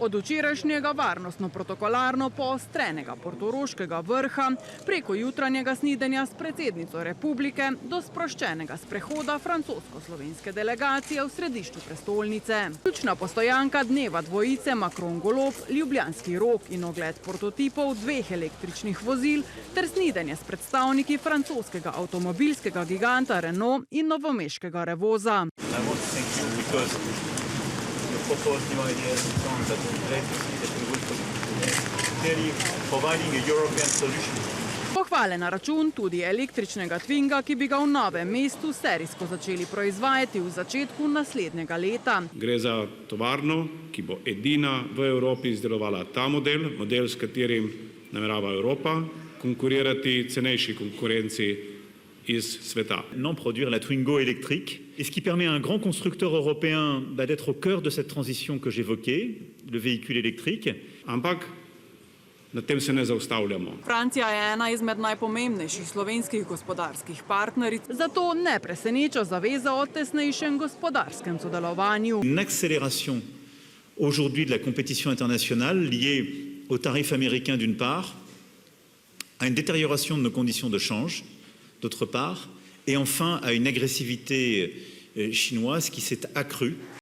Od včerajšnjega varnostno-protokolarno poostrenega portoroškega vrha preko jutranjega snidenja s predsednico republike do sproščenega sprehoda francosko-slovenske delegacije v središču prestolnice. Ključna postojanka dneva dvojice Macron-Golob, Ljubljanski rok in ogled prototipov dveh električnih vozil ter snidenje s predstavniki francoskega avtomobilskega giganta Renault in novomeškega Revoza. Proposed new ideas and so on, but I'm glad to see that we will clearly providing a European solution. Pohvale na račun tudi električnega Twinga, ki bi ga v Novem mestu serijsko začeli proizvajati v začetku naslednjega leta. Gre za tovarno, ki bo edina v Evropi izdelovala ta model, s katerim namerava Evropa konkurirati cenejši konkurenci iz sveta. Non produire la Twingo électrique, et ce qui permet à un grand constructeur européen d'être au cœur de cette transition que j'évoquais, le véhicule électrique. Ampak na tem se ne zaustavljamo. Francija je ena izmed najpomembnejših slovenskih gospodarskih partneric, zato ne preseneča zaveza o tesnejšem gospodarskem sodelovanju. Une accélération aujourd'hui de la compétition internationale liée aux tarifs américains d'une part, à une détérioration de nos conditions de change d'autre part, et enfin à une agressivité chinoise qui s'est accrue.